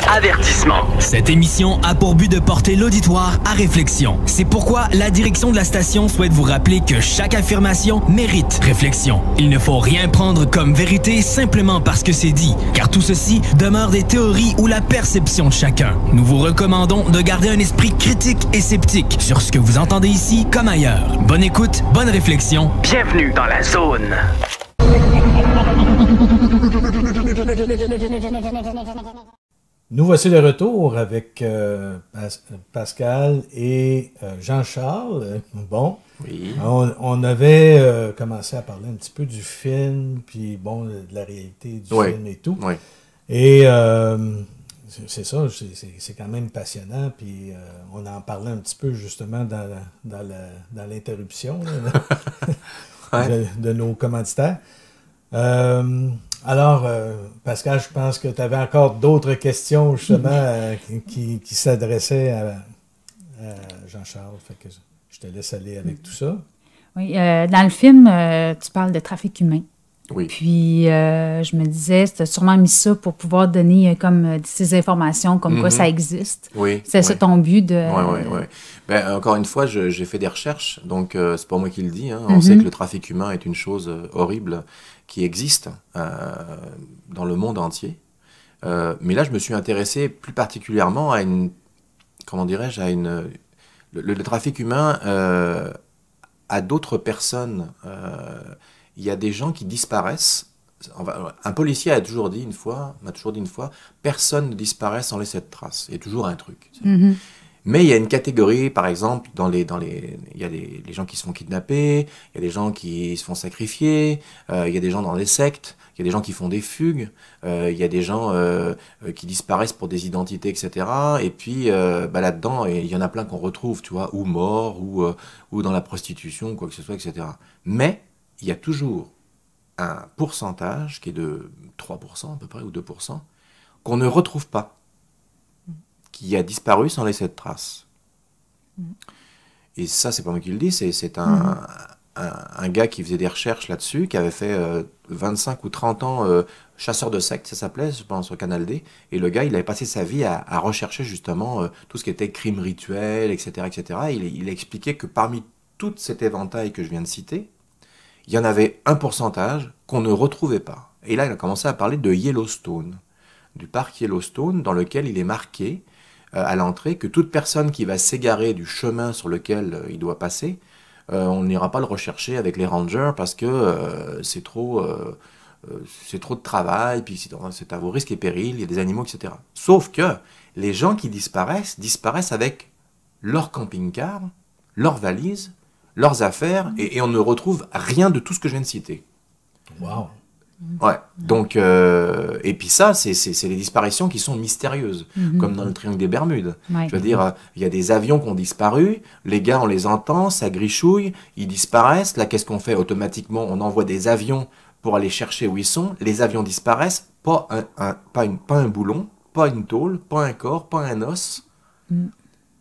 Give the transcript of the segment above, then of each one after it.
Avertissement. Cette émission a pour but de porter l'auditoire à réflexion. C'est pourquoi la direction de la station souhaite vous rappeler que chaque affirmation mérite réflexion. Il ne faut rien prendre comme vérité simplement parce que c'est dit, car tout ceci demeure des théories ou la perception de chacun. Nous vous recommandons de garder un esprit critique et sceptique sur ce que vous entendez ici comme ailleurs. Bonne écoute, bonne réflexion. Bienvenue dans la zone. Nous voici de retour avec Pascal et Jean-Charles. Bon, Oui. on avait commencé à parler un petit peu du film, puis bon, de la réalité du film et tout. Oui. Et c'est ça, c'est quand même passionnant, puis on en parlait un petit peu justement dans l'interruption là, de nos commanditaires. Alors, Pascal, je pense que tu avais encore d'autres questions, justement, qui s'adressaient à Jean-Charles. Fait que je te laisse aller avec tout ça. Oui, dans le film, tu parles de trafic humain. Oui. Puis, je me disais, tu as sûrement mis ça pour pouvoir donner comme ces informations, comme quoi ça existe. Oui. C'est ça ton but de... Oui. Ben, encore une fois, j'ai fait des recherches, donc c'est pas moi qui le dis. Hein. On sait que le trafic humain est une chose horrible qui existe dans le monde entier. Mais là, je me suis intéressé plus particulièrement à une... Comment dirais-je? Le trafic humain à d'autres personnes. Il y a des gens qui disparaissent. Un policier m'a toujours dit une fois, personne ne disparaît sans laisser de traces. Il y a toujours un truc. Mais il y a une catégorie, par exemple, il y a les gens qui se font kidnapper, il y a des gens qui se font sacrifier, il y a des gens dans les sectes, il y a des gens qui font des fugues, il y a des gens qui disparaissent pour des identités, etc. Et puis là-dedans, il y en a plein qu'on retrouve, tu vois, ou morts, ou dans la prostitution, quoi que ce soit, etc. Mais il y a toujours un pourcentage qui est de 3% à peu près, ou 2%, qu'on ne retrouve pas, qui a disparu sans laisser de traces. Et ça, c'est pas moi qui le dis, c'est un gars qui faisait des recherches là-dessus, qui avait fait 25 ou 30 ans chasseur de sectes, ça s'appelait, je pense, sur Canal D. Et le gars, il avait passé sa vie à rechercher justement tout ce qui était crime rituel, etc. etc. Il a expliqué que parmi tout cet éventail que je viens de citer, il y en avait un pourcentage qu'on ne retrouvait pas. Et là, il a commencé à parler de Yellowstone, du parc Yellowstone, dans lequel il est marqué à l'entrée que toute personne qui va s'égarer du chemin sur lequel il doit passer, on n'ira pas le rechercher avec les rangers parce que c'est trop de travail, puis c'est à vos risques et périls, il y a des animaux, etc. Sauf que les gens qui disparaissent avec leur camping-car, leurs valises, leurs affaires, et on ne retrouve rien de tout ce que je viens de citer. Wow! Ouais, donc, et puis ça, c'est les disparitions qui sont mystérieuses, comme dans le triangle des Bermudes. Ouais. Je veux dire, il y a des avions qui ont disparu, les gars, on les entend, ça grichouille, ils disparaissent. Là, qu'est-ce qu'on fait automatiquement? On envoie des avions pour aller chercher où ils sont. Les avions disparaissent, pas un boulon, pas une tôle, pas un corps, pas un os,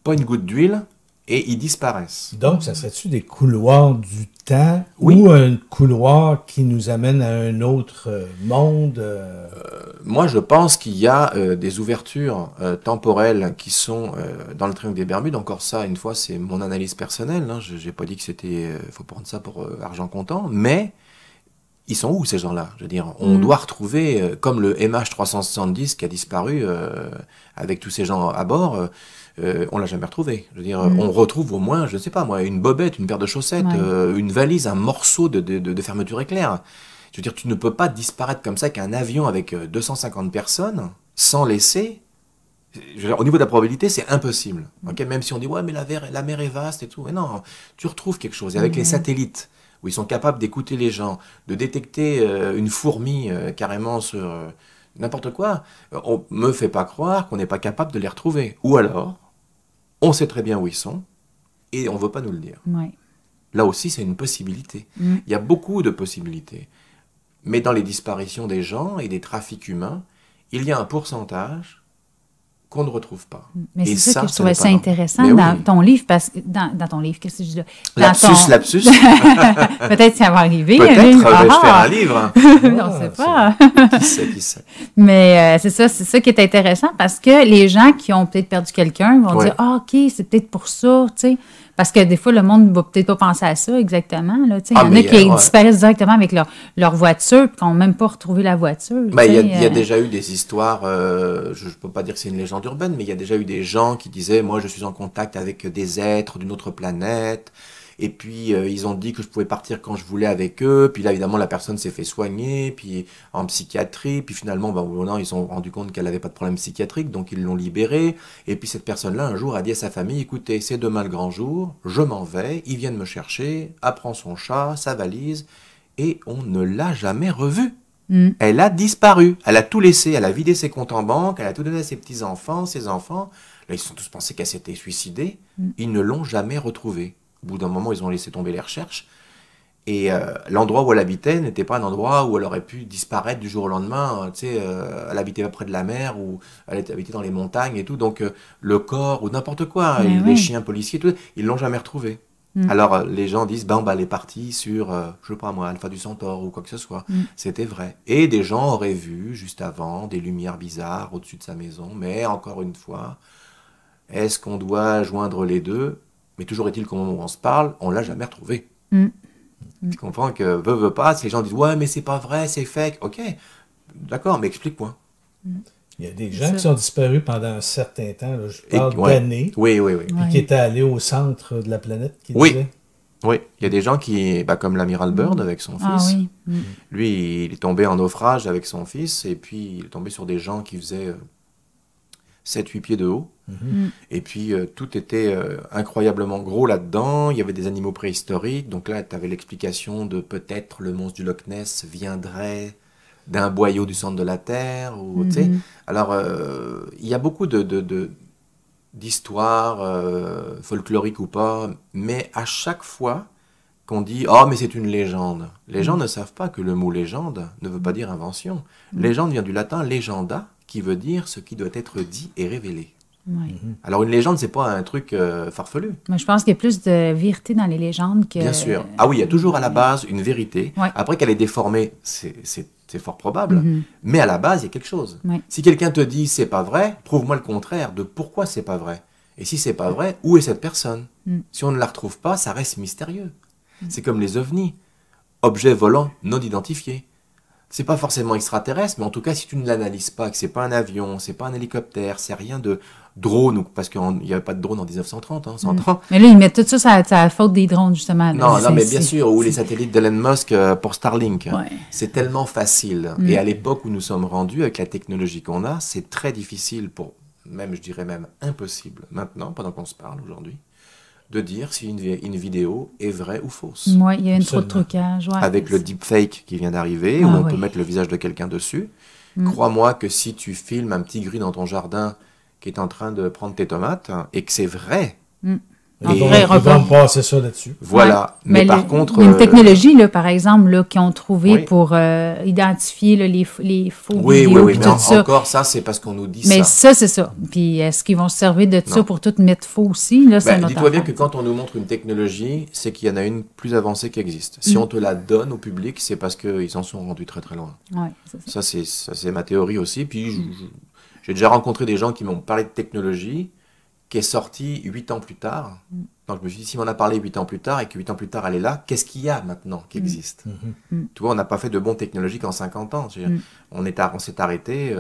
pas une goutte d'huile, et ils disparaissent. Donc, ça serait-tu des couloirs du temps Oui. ou un couloir qui nous amène à un autre monde? Moi, je pense qu'il y a des ouvertures temporelles qui sont dans le triangle des Bermudes. Encore ça, une fois, c'est mon analyse personnelle. Hein. Je n'ai pas dit que c'était... faut prendre ça pour argent comptant. Mais ils sont où, ces gens-là? Je veux dire, on doit retrouver, comme le MH370 qui a disparu avec tous ces gens à bord... on l'a jamais retrouvé. Je veux dire, on retrouve au moins, je ne sais pas moi, une bobette, une paire de chaussettes, une valise, un morceau de fermeture éclair. Je veux dire, tu ne peux pas disparaître comme ça qu'un avion avec 250 personnes sans laisser. Je veux dire, au niveau de la probabilité, c'est impossible. Okay, même si on dit ouais, mais la mer est vaste et tout. Mais non, tu retrouves quelque chose. Et avec les satellites, où ils sont capables d'écouter les gens, de détecter une fourmi carrément sur n'importe quoi, on me fait pas croire qu'on n'est pas capable de les retrouver. Ou alors, on sait très bien où ils sont, et on ne veut pas nous le dire. Ouais. Là aussi, c'est une possibilité. Il y a beaucoup de possibilités. Mais dans les disparitions des gens et des trafics humains, il y a un pourcentage qu'on ne retrouve pas. Mais Et c'est ça que je trouvais n'est ça pas normal. intéressant Mais dans oui. ton livre, parce que dans ton livre, qu'est-ce que je dis là? Lapsus. Peut-être ça va arriver. Peut-être, un livre. vais-je faire un livre. On ne sait pas. Qui sait. Mais c'est ça qui est intéressant, parce que les gens qui ont peut-être perdu quelqu'un vont Ouais. dire, ah, OK, c'est peut-être pour ça, tu sais. Parce que des fois, le monde ne va peut-être pas penser à ça exactement. Là, tu sais. Il y en a qui disparaissent directement avec leur voiture et qui n'ont même pas retrouvé la voiture. Ben, il y a déjà eu des histoires, je ne peux pas dire que c'est une légende urbaine, mais il y a déjà eu des gens qui disaient, moi je suis en contact avec des êtres d'une autre planète, et puis ils ont dit que je pouvais partir quand je voulais avec eux, puis là évidemment la personne s'est fait soigner, puis en psychiatrie, puis finalement non, ils se sont rendu compte qu'elle n'avait pas de problème psychiatrique, donc ils l'ont libérée, et puis cette personne-là un jour a dit à sa famille, écoutez, c'est demain le grand jour, je m'en vais, ils viennent me chercher, apprend son chat, sa valise, et on ne l'a jamais revue. Elle a disparu, elle a tout laissé, elle a vidé ses comptes en banque, elle a tout donné à ses petits-enfants, ses enfants. Là, ils se sont tous pensés qu'elle s'était suicidée. Ils ne l'ont jamais retrouvée. Au bout d'un moment, ils ont laissé tomber les recherches. Et l'endroit où elle habitait n'était pas un endroit où elle aurait pu disparaître du jour au lendemain. Tu sais, elle habitait pas près de la mer, ou elle habitait dans les montagnes et tout. Donc, le corps, ou n'importe quoi, les chiens policiers, tout, ils l'ont jamais retrouvée. Alors, les gens disent, elle est partie sur, je sais pas moi, Alpha du Centaure ou quoi que ce soit. C'était vrai. Et des gens auraient vu, juste avant, des lumières bizarres au-dessus de sa maison. Mais, encore une fois, est-ce qu'on doit joindre les deux? Mais toujours est-il qu'au moment où on se parle, on l'a jamais retrouvée. Tu comprends que, veut pas, si les gens disent, ouais, mais c'est pas vrai, c'est fake. Ok, d'accord, mais explique-moi. Il y a des gens qui sont disparus pendant un certain temps, là, je parle d'années, Oui. puis qui étaient allés au centre de la planète, qui disaient. Oui, il y a des gens qui, comme l'amiral Byrd avec son fils, lui, il est tombé en naufrage avec son fils, et puis il est tombé sur des gens qui faisaient 7-8 pieds de haut, et puis tout était incroyablement gros là-dedans, il y avait des animaux préhistoriques, donc là, tu avais l'explication de peut-être le monstre du Loch Ness viendrait d'un boyau du centre de la Terre, ou, tu sais. Alors, il y a beaucoup d'histoires, folkloriques ou pas, mais à chaque fois qu'on dit « Oh, mais c'est une légende », les gens ne savent pas que le mot « légende » ne veut pas dire invention. Légende vient du latin « legenda », qui veut dire ce qui doit être dit et révélé. Alors, une légende, c'est pas un truc farfelu. Moi, je pense qu'il y a plus de vérité dans les légendes que... Bien sûr. Ah oui, il y a toujours à la base une vérité. Après qu'elle est déformée, c'est fort probable. Mais à la base, il y a quelque chose. Si quelqu'un te dit c'est pas vrai, prouve-moi le contraire de pourquoi c'est pas vrai. Et si c'est pas vrai, où est cette personne? Si on ne la retrouve pas, ça reste mystérieux. C'est comme les ovnis, objets volants non identifiés. C'est pas forcément extraterrestre, mais en tout cas, si tu ne l'analyses pas, que c'est pas un avion, c'est pas un hélicoptère, c'est rien de drone, parce qu'il n'y avait pas de drone en 1930, hein, 100 ans. Mais là, ils mettent tout ça à la faute des drones, justement. Non, mais bien sûr, ou les satellites d'Elon Musk pour Starlink. C'est tellement facile. Et à l'époque où nous sommes rendus, avec la technologie qu'on a, c'est très difficile, je dirais même impossible, maintenant, pendant qu'on se parle aujourd'hui, de dire si une vidéo est vraie ou fausse. Oui, il y a trop de trucage. Avec le deepfake qui vient d'arriver, où on peut mettre le visage de quelqu'un dessus. Crois-moi que si tu filmes un petit gris dans ton jardin qui est en train de prendre tes tomates, et que c'est vrai... Ils vont me passer ça là-dessus. Voilà. Mais par contre... Il y a une technologie, là, par exemple, là, qu'ils ont trouvé pour identifier là, les faux vidéos. Oui, mais encore, ça, c'est parce qu'on nous dit ça. Mais ça, c'est ça. Puis, est-ce qu'ils vont se servir de ça pour tout mettre faux aussi? Là, dis-toi bien que quand on nous montre une technologie, c'est qu'il y en a une plus avancée qui existe. Si on te la donne au public, c'est parce qu'ils en sont rendus très, très loin. Oui, c'est ça. Ça, c'est ma théorie aussi. Puis, j'ai déjà rencontré des gens qui m'ont parlé de technologie qui est sortie 8 ans plus tard. Donc je me suis dit, si on a parlé 8 ans plus tard et que 8 ans plus tard elle est là, qu'est-ce qu'il y a maintenant qui existe? Tu vois, on n'a pas fait de bonnes technologies en 50 ans. On s'est arrêté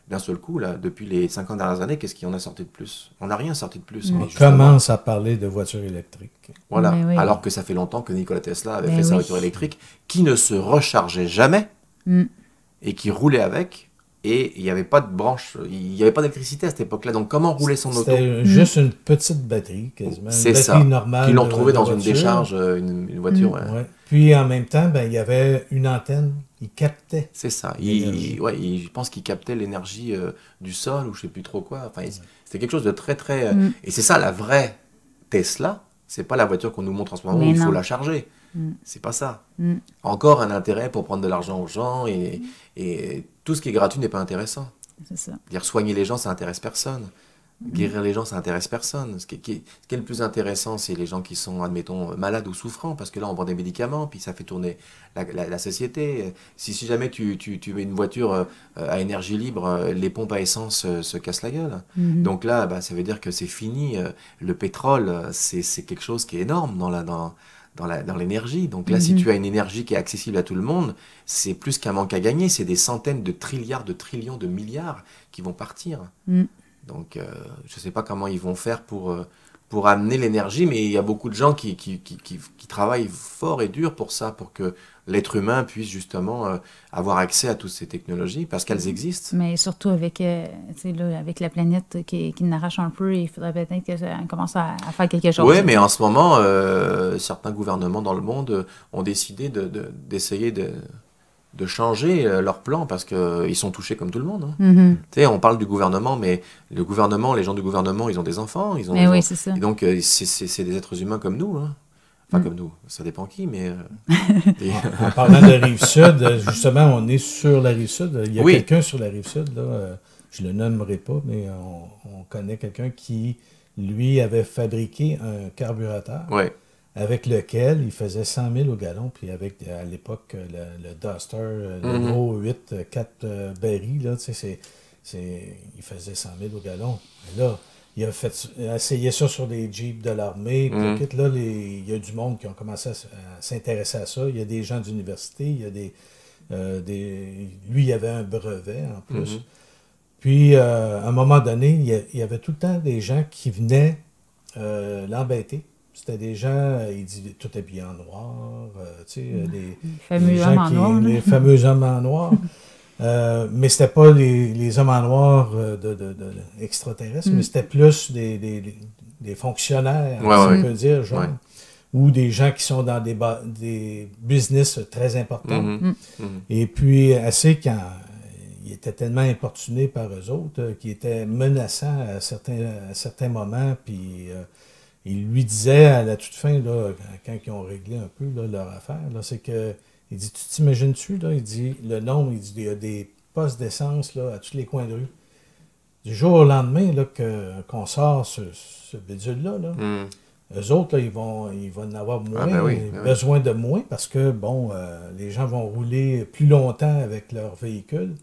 d'un seul coup, là, depuis les 50 dernières années, qu'est-ce qu'on a sorti de plus? On n'a rien sorti de plus. On commence à parler de voitures électriques. Voilà, alors que ça fait longtemps que Nikola Tesla avait fait sa voiture électrique, qui ne se rechargeait jamais et qui roulait avec. Et il n'y avait pas de branche, il n'y avait pas d'électricité à cette époque-là. Donc, comment rouler son auto? C'était juste une petite batterie, quasiment. C'est ça. Normale. Qu'ils l'ont trouvé dans une décharge, une voiture. Ouais. Puis, en même temps, il y avait une antenne. Il captait. C'est ça. Je pense qu'il captait l'énergie du sol ou je ne sais plus trop quoi. Enfin, c'était quelque chose de très, très... Et c'est ça, la vraie Tesla. C'est pas la voiture qu'on nous montre en ce moment où il faut la charger. C'est pas ça. Encore un intérêt pour prendre de l'argent aux gens et tout ce qui est gratuit n'est pas intéressant. C'est ça. Dire soigner les gens, ça intéresse personne. Guérir les gens, ça intéresse personne. Ce qui est le plus intéressant, c'est les gens qui sont, admettons, malades ou souffrants, parce que là, on vend des médicaments, puis ça fait tourner la société. Si jamais tu mets une voiture à énergie libre, les pompes à essence se cassent la gueule. Donc là, ça veut dire que c'est fini. Le pétrole, c'est quelque chose qui est énorme dans l'énergie. Donc là, si tu as une énergie qui est accessible à tout le monde, c'est plus qu'un manque à gagner. C'est des centaines de trilliards, de trillions, de milliards qui vont partir. Donc, je ne sais pas comment ils vont faire pour amener l'énergie, mais il y a beaucoup de gens qui travaillent fort et dur pour ça, pour que l'être humain puisse justement avoir accès à toutes ces technologies, parce qu'elles existent. Mais surtout avec la planète qui n'arrache un peu, il faudrait peut-être que ça commence à faire quelque chose. Oui, mais en ce moment, certains gouvernements dans le monde ont décidé d'essayer de changer leur plan parce qu'ils sont touchés comme tout le monde. Tu sais, on parle du gouvernement, mais les gens du gouvernement, ils ont des enfants. Oui, c'est ça. Et donc, c'est des êtres humains comme nous. Enfin, comme nous. Ça dépend qui, mais... En parlant de la Rive-Sud, justement, on est sur la Rive-Sud. Il y a quelqu'un sur la Rive-Sud, là, je ne le nommerai pas, mais on connaît quelqu'un qui, lui, avait fabriqué un carburateur. Oui. Avec lequel il faisait 100 000 au gallon, puis avec, à l'époque, le Duster, le gros 4 Berry, là, tu sais, il faisait 100 000 au gallon. Et là, il a essayé ça sur des Jeeps de l'armée, puis là, il y a du monde qui ont commencé à s'intéresser à ça. Il y a des gens d'université, il y a lui, il avait un brevet, en plus. Puis, à un moment donné, il y avait tout le temps des gens qui venaient l'embêter. C'était des gens, il dit, tout habillé en noir, tu sais, les fameux hommes en noir. Mais c'était pas les hommes en noir extraterrestres, mais c'était plus des fonctionnaires, si on peut dire, genre, ou des gens qui sont dans des business très importants. Et puis, quand ils étaient tellement importunés par eux autres, qu'ils étaient menaçants à certains moments, puis... il lui disait à la toute fin, là, quand ils ont réglé un peu là, leur affaire, là, c'est que, il dit, tu t'imagines-tu, là, il dit, le nombre, il dit, il y a des postes d'essence là, à tous les coins de rue. Du jour au lendemain là, qu'on sort ce bidule-là, eux autres, là, ils vont en avoir moins, besoin de moins, parce que, bon, les gens vont rouler plus longtemps avec leur véhicule.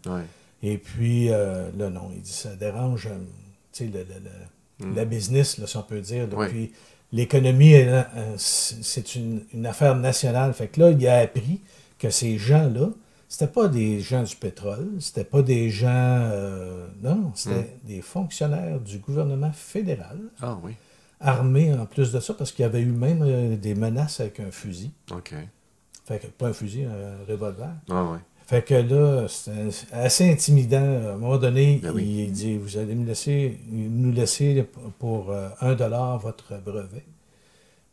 Et puis, là, non, il dit, ça dérange, tu sais, la business, là, si on peut dire. Là. Puis l'économie, c'est une affaire nationale. Fait que là, il a appris que ces gens-là, c'était pas des gens du pétrole, c'était pas des gens... non, c'était des fonctionnaires du gouvernement fédéral, armés en plus de ça, parce qu'il y avait eu même des menaces avec un fusil. Fait que, pas un fusil, un revolver. Fait que là, c'était assez intimidant. À un moment donné, il dit, vous allez nous laisser pour $1 votre brevet.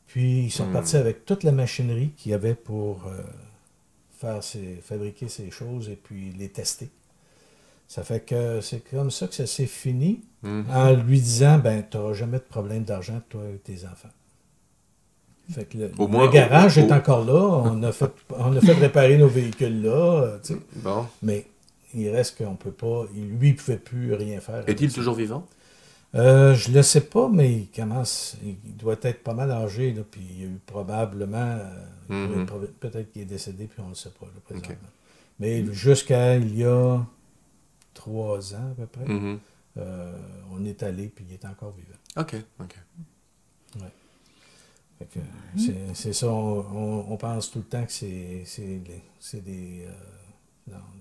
Puis, ils sont partis avec toute la machinerie qu'il y avait pour fabriquer ces choses et puis les tester. Ça fait que c'est comme ça que ça s'est fini, en lui disant, tu n'auras jamais de problème d'argent, toi et tes enfants. Fait que le garage est encore là. On a fait réparer nos véhicules là. Tu sais. Mais il reste qu'on peut pas. Lui, il ne pouvait plus rien faire. Est-il toujours vivant? Je ne le sais pas, mais il doit être pas mal âgé. Là, puis il y a eu probablement. Peut-être qu'il est décédé, puis on ne le sait pas là, présentement. Mais jusqu'à il y a 3 ans à peu près, on est allé, puis il est encore vivant. OK. Ouais. C'est ça, on pense tout le temps que c'est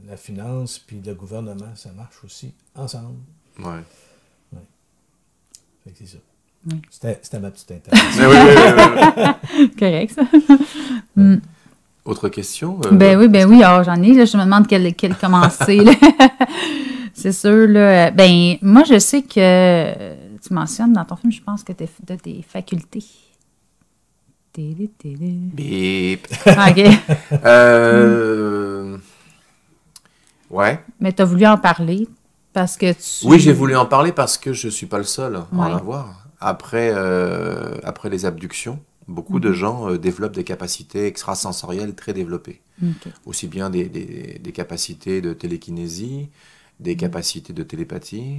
la finance puis le gouvernement, ça marche aussi ensemble. Fait que c'est ça. C'était ma petite intervention. Correct, ça. Autre question? Oui, alors, j'en ai. Là, je me demande quelle commencer. C'est sûr. Là, moi, je sais que tu mentionnes dans ton film, je pense que tu as des facultés. Bip. OK. Ouais. Mais tu as voulu en parler parce que tu... Oui, j'ai voulu en parler parce que je ne suis pas le seul à en avoir. Après les abductions, beaucoup de gens développent des capacités extrasensorielles très développées. Aussi bien des capacités de télékinésie des capacités de télépathie,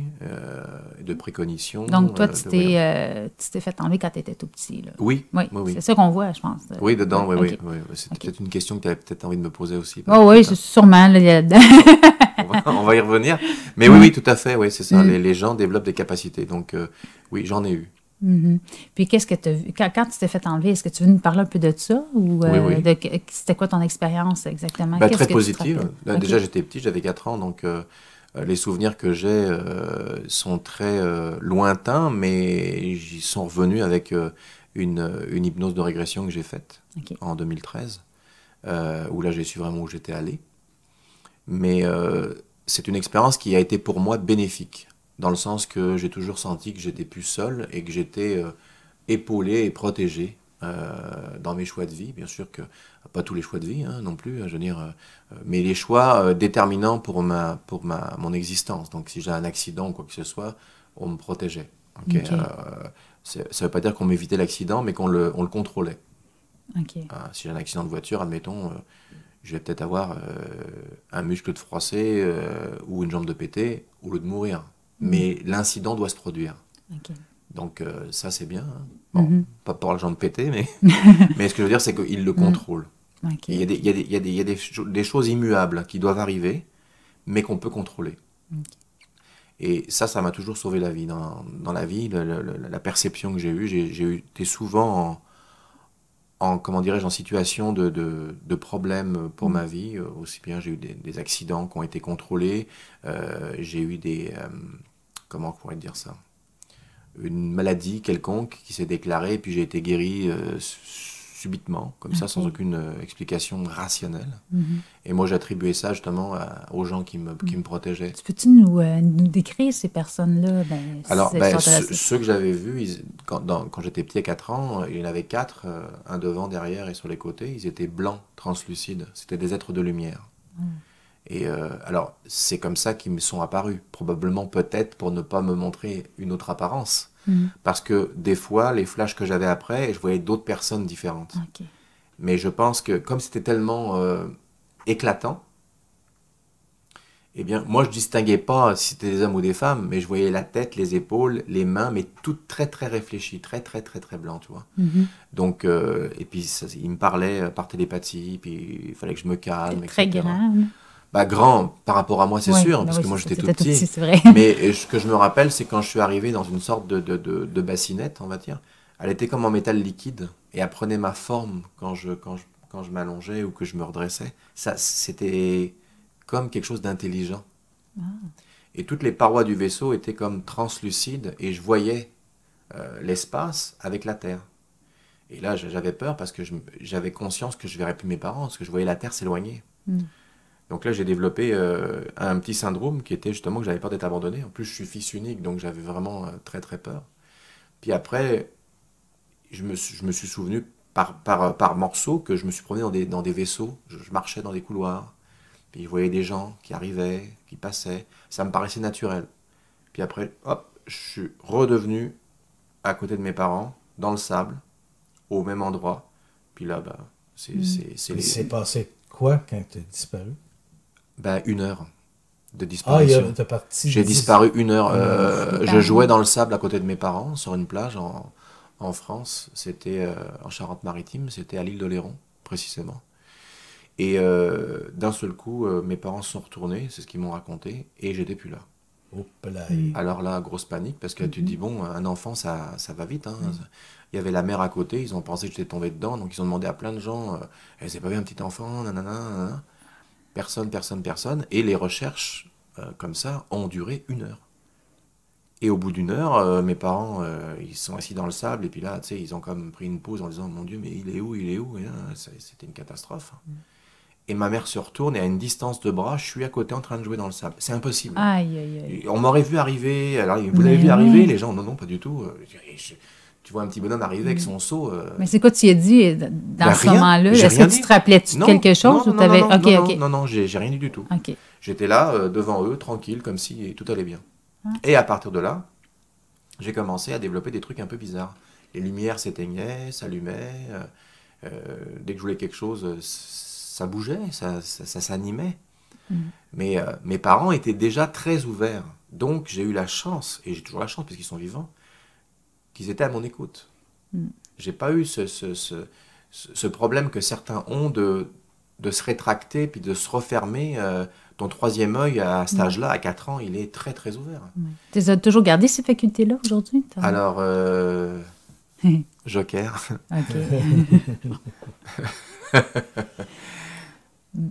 de précognition. Donc, toi, tu t'es fait enlever quand tu étais tout petit. Là. Oui, oui. C'est ça qu'on voit, je pense. Oui, dedans, oui, okay. oui. C'était peut-être une question que tu avais peut-être envie de me poser aussi. Oh, oui, sûrement, là-dedans. On va y revenir. Mais oui, tout à fait, oui, c'est ça. Les gens développent des capacités. Donc, oui, j'en ai eu. Puis, qu'est-ce que tu as vu? Quand tu t'es fait enlever, est-ce que tu veux nous parler un peu de ça? Ou, oui. C'était quoi ton expérience exactement? Très positive. Déjà, j'étais petit, j'avais 4 ans, donc les souvenirs que j'ai sont très lointains, mais ils sont revenus avec une hypnose de régression que j'ai faite en 2013, où là, j'ai su vraiment où j'étais allé. Mais c'est une expérience qui a été pour moi bénéfique, dans le sens que j'ai toujours senti que j'étais plus seul et que j'étais épaulé et protégé dans mes choix de vie. Bien sûr que pas tous les choix de vie non plus, je veux dire, mais les choix déterminants pour mon existence. Donc si j'ai un accident ou quoi que ce soit, on me protégeait. Ça ne veut pas dire qu'on m'évitait l'accident, mais qu'on le contrôlait. Si j'ai un accident de voiture, admettons, je vais peut-être avoir un muscle de froissé ou une jambe de pété au lieu de mourir. Mais l'incident doit se produire. Donc ça, c'est bien. Bon, pas pour la jambe pétée, mais, mais ce que je veux dire, c'est qu'il le contrôle. Il y a des choses immuables qui doivent arriver, mais qu'on peut contrôler. Et ça m'a toujours sauvé la vie. Dans la vie, la perception que j'ai eue, j'ai été souvent comment dirais-je, en situation de problème pour ma vie. Aussi bien, j'ai eu des accidents qui ont été contrôlés. J'ai eu comment on pourrait dire ça? Une maladie quelconque qui s'est déclarée, et puis j'ai été guéri subitement, comme ça, sans aucune explication rationnelle. Et moi, j'attribuais ça justement aux gens qui me protégeaient. Peux-tu nous décrire ces personnes-là? Alors, ceux que j'avais vus, quand j'étais petit à 4 ans, il y en avait 4, un devant, derrière et sur les côtés. Ils étaient blancs, translucides. C'était des êtres de lumière. Et alors, c'est comme ça qu'ils me sont apparus. Probablement, peut-être, pour ne pas me montrer une autre apparence. Parce que des fois, les flashs que j'avais après, je voyais d'autres personnes différentes. Mais je pense que, comme c'était tellement éclatant, eh bien, moi, je distinguais pas si c'était des hommes ou des femmes, mais je voyais la tête, les épaules, les mains, mais toutes très, très réfléchies, très, très, très, très blanc, tu vois. Donc, et puis, il me parlait par télépathie, puis il fallait que je me calme, très etc. grand. Grand par rapport à moi, c'est sûr, parce que moi j'étais tout petit. C'est vrai. Mais ce que je me rappelle, c'est quand je suis arrivé dans une sorte de bassinette, on va dire, elle était comme en métal liquide et elle prenait ma forme quand je m'allongeais ou que je me redressais. Ça, c'était comme quelque chose d'intelligent. Et toutes les parois du vaisseau étaient comme translucides et je voyais l'espace avec la Terre. Et là, j'avais peur parce que j'avais conscience que je verrais plus mes parents, parce que je voyais la Terre s'éloigner. Donc là, j'ai développé un petit syndrome qui était justement que j'avais peur d'être abandonné. En plus, je suis fils unique, donc j'avais vraiment très très peur. Puis après, je me suis souvenu par morceaux que je me suis promené dans des vaisseaux. Je marchais dans des couloirs, puis je voyais des gens qui arrivaient, qui passaient. Ça me paraissait naturel. Puis après, hop, je suis redevenu à côté de mes parents, dans le sable, au même endroit. Puis là, Il s'est passé quoi quand tu as disparu? 1 heure de disparition. T'es parti. J'ai disparu 1 heure. Je jouais dans le sable à côté de mes parents, sur une plage en France. C'était en Charente-Maritime, c'était à l'île d'Oléron, précisément. Et d'un seul coup, mes parents se sont retournés, c'est ce qu'ils m'ont raconté, et j'étais plus là. Alors là, grosse panique, parce que tu te dis, bon, un enfant, ça va vite. Il y avait la mère à côté, ils ont pensé que j'étais tombé dedans, donc ils ont demandé à plein de gens, c'est pas vu un petit enfant, nanana. Personne. Et les recherches, comme ça, ont duré 1 heure. Et au bout d'1 heure, mes parents, ils sont assis dans le sable, et puis là, tu sais, ils ont comme pris une pause en disant, mon Dieu, mais il est où? Et là, c'était une catastrophe. Et ma mère se retourne, et à une distance de bras, je suis à côté en train de jouer dans le sable. C'est impossible. On m'aurait vu arriver, alors vous l'avez vu arriver, les gens, non, pas du tout. Tu vois un petit bonhomme arriver avec son seau. Mais c'est quoi tu y as dit dans ce moment-là? Est-ce que tu te rappelais quelque chose? Non, j'ai rien dit du tout. J'étais là, devant eux, tranquille, comme si tout allait bien. Et à partir de là, j'ai commencé à développer des trucs un peu bizarres. Les lumières s'éteignaient, s'allumaient. Dès que je voulais quelque chose, ça bougeait, ça s'animait. Mais mes parents étaient déjà très ouverts. Donc j'ai eu la chance, et j'ai toujours la chance parce qu'ils sont vivants, qu'ils étaient à mon écoute. J'ai pas eu ce problème que certains ont de se rétracter puis de se refermer. Ton troisième œil à cet âge-là, à 4 ans, il est très très ouvert. Tu as toujours gardé ces facultés-là aujourd'hui? Alors, Joker. OK.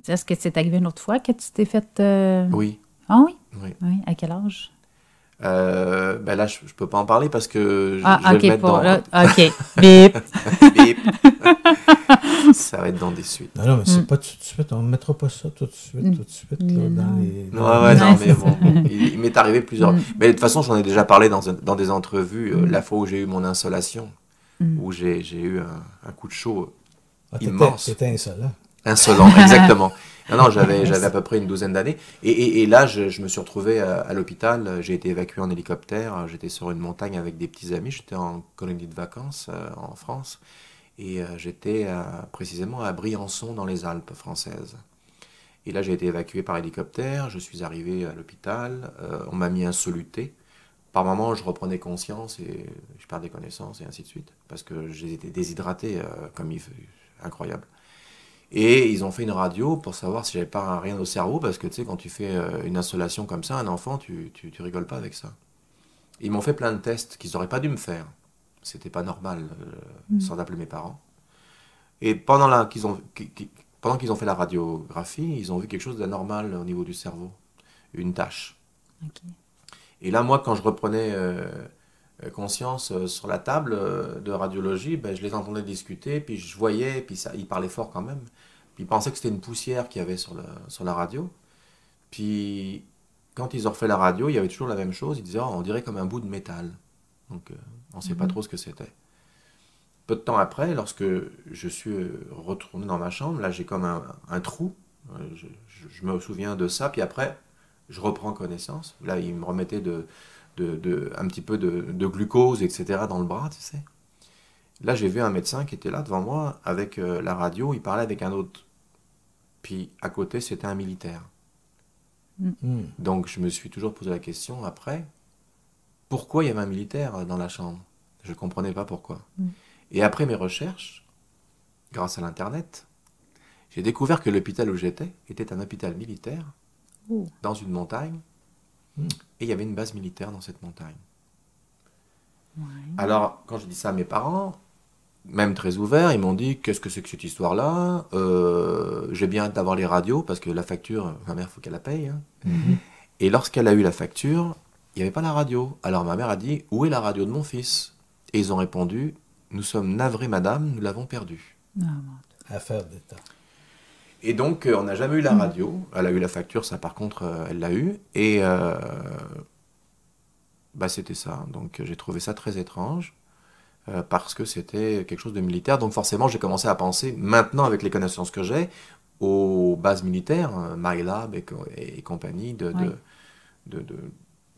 Est-ce que c'est arrivé une autre fois que tu t'es fait... Oui. Ah oui? Oui. À quel âge? Ben là, je peux pas en parler parce que je vais OK, le mettre dans... OK. Bip. Bip. Ça va être dans des suites. Non, mais c'est pas tout de suite. On ne mettra pas ça tout de suite, là, dans les... Non, mais bon, il m'est arrivé plusieurs... Mais de toute façon, j'en ai déjà parlé dans des entrevues. La fois où j'ai eu mon insolation, où j'ai eu un coup de chaud immense. C'était insolent. Insolent, exactement. Non, j'avais à peu près une douzaine d'années. Et là, je me suis retrouvé à l'hôpital. J'ai été évacué en hélicoptère. J'étais sur une montagne avec des petits amis. J'étais en colonie de vacances en France. Et j'étais précisément à Briançon, dans les Alpes françaises. Et là, j'ai été évacué par hélicoptère. Je suis arrivé à l'hôpital. On m'a mis un soluté. Par moments, je reprenais conscience et je perdais connaissance et ainsi de suite. Parce que j'étais déshydraté comme il fait. Incroyable. Et ils ont fait une radio pour savoir si j'avais pas rien au cerveau, parce que tu sais, quand tu fais une insolation comme ça, un enfant, tu rigoles pas avec ça. Ils m'ont fait plein de tests qu'ils n'auraient pas dû me faire. C'était pas normal, sans appeler mes parents. Et pendant qu'ils ont fait la radiographie, ils ont vu quelque chose d'anormal au niveau du cerveau, une tache. Okay. Et là, moi, quand je reprenais conscience sur la table de radiologie, ben, je les entendais discuter, puis je voyais, puis ils parlaient fort quand même. Puis ils pensaient que c'était une poussière qu'il y avait sur la radio. Puis quand ils ont refait la radio, il y avait toujours la même chose. Ils disaient, oh, on dirait comme un bout de métal. Donc on ne sait pas trop ce que c'était. Peu de temps après, lorsque je suis retourné dans ma chambre, là j'ai comme un trou. Je me souviens de ça, puis après, je reprends connaissance. Là, ils me remettaient un petit peu de glucose, etc. dans le bras, tu sais. Là, j'ai vu un médecin qui était là devant moi avec la radio, il parlait avec un autre. Puis à côté, c'était un militaire. Donc je me suis toujours posé la question après, pourquoi il y avait un militaire dans la chambre? Je ne comprenais pas pourquoi. Et après mes recherches, grâce à l'Internet, j'ai découvert que l'hôpital où j'étais était un hôpital militaire dans une montagne. Et il y avait une base militaire dans cette montagne. Ouais. Alors, quand j'ai dit ça à mes parents, même très ouverts, ils m'ont dit, qu'est-ce que c'est que cette histoire-là? J'ai bien hâte d'avoir les radios, parce que la facture, ma mère, il faut qu'elle la paye. Hein. Et lorsqu'elle a eu la facture, il n'y avait pas la radio. Alors ma mère a dit, où est la radio de mon fils? Et ils ont répondu, nous sommes navrés, madame, nous l'avons perdue. Affaire d'État. Et donc, on n'a jamais eu la radio. Elle a eu la facture, ça par contre, elle l'a eu. Et c'était ça. Donc, j'ai trouvé ça très étrange parce que c'était quelque chose de militaire. Donc, forcément, j'ai commencé à penser, maintenant, avec les connaissances que j'ai, aux bases militaires, MyLab et compagnie,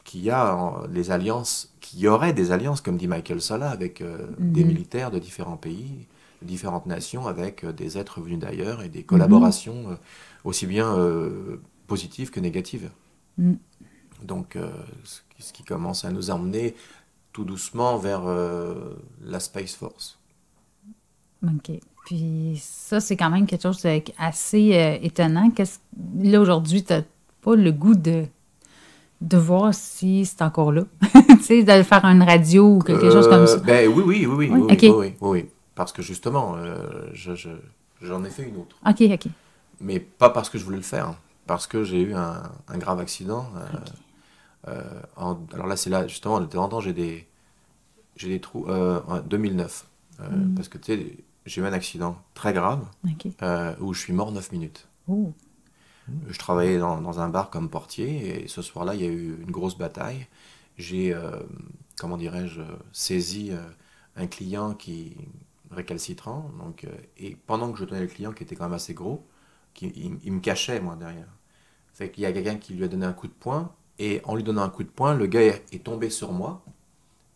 qu'il y a qu'il y aurait des alliances, comme dit Michael Sola, avec des militaires de différents pays, différentes nations, avec des êtres venus d'ailleurs et des collaborations aussi bien positives que négatives. Donc, ce qui commence à nous emmener tout doucement vers la Space Force. OK. Puis ça, c'est quand même quelque chose d'assez étonnant. Là, aujourd'hui, tu n'as pas le goût de voir si c'est encore là. Tu sais, de faire une radio ou quelque chose comme ça. Ben oui. Parce que justement, j'en ai fait une autre. OK. Mais pas parce que je voulais le faire, hein, parce que j'ai eu un grave accident. Alors là, c'est là, justement, de temps en temps, j'ai des trous. En 2009, parce que tu sais, j'ai eu un accident très grave où je suis mort 9 minutes. Je travaillais dans un bar comme portier et ce soir-là, il y a eu une grosse bataille. J'ai, saisi un client récalcitrant. Donc, et pendant que je tenais le client, qui était quand même assez gros, il me cachait, moi, derrière. Fait qu'il y a quelqu'un qui lui a donné un coup de poing, et en lui donnant un coup de poing, le gars est tombé sur moi,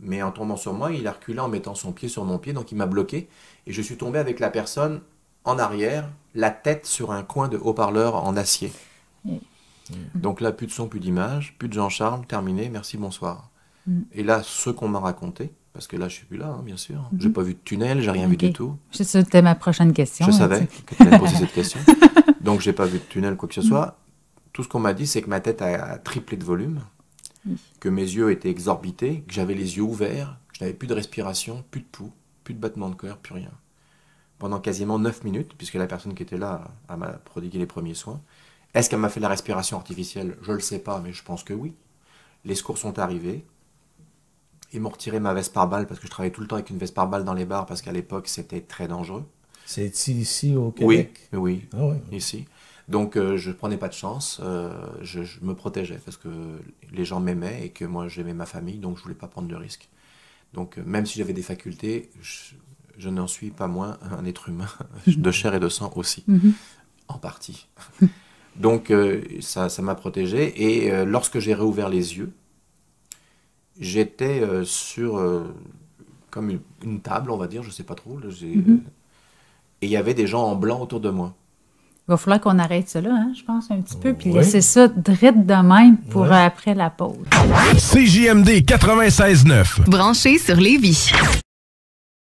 mais en tombant sur moi, il a reculé en mettant son pied sur mon pied, donc il m'a bloqué, et je suis tombé avec la personne en arrière, la tête sur un coin de haut-parleur en acier. Donc là, plus de son, plus d'image, plus de Jean-Charles, terminé, merci, bonsoir. Et là, ce qu'on m'a raconté, parce que là, je suis plus là, hein, bien sûr. J'ai pas vu de tunnel, j'ai rien vu du tout. C'était ma prochaine question. Je savais que tu allais poser cette question. Donc, j'ai pas vu de tunnel, quoi que ce soit. Tout ce qu'on m'a dit, c'est que ma tête a triplé de volume, que mes yeux étaient exorbités, que j'avais les yeux ouverts, que je n'avais plus de respiration, plus de pouls, plus de battement de cœur, plus rien. Pendant quasiment 9 minutes, puisque la personne qui était là m'a prodigué les premiers soins. Est-ce qu'elle m'a fait la respiration artificielle? Je ne le sais pas, mais je pense que oui. Les secours sont arrivés. Ils m'ont retiré ma veste par balle, parce que je travaillais tout le temps avec une veste par balle dans les bars, parce qu'à l'époque, c'était très dangereux. C'est ici au Québec? Oui, ah, ouais. Ici. Donc, je ne prenais pas de chance. Je me protégeais, parce que les gens m'aimaient et que moi, j'aimais ma famille, donc je ne voulais pas prendre de risques. Donc, même si j'avais des facultés, je n'en suis pas moins un être humain, de chair et de sang aussi, en partie. Donc, ça m'a protégé. Et lorsque j'ai réouvert les yeux, j'étais sur comme une table, on va dire, je ne sais pas trop. Là, et il y avait des gens en blanc autour de moi. Il va falloir qu'on arrête ça là, hein, je pense, un petit peu, puis laisser ça drette de même pour après la pause. CJMD 96.9. Branché sur Lévis.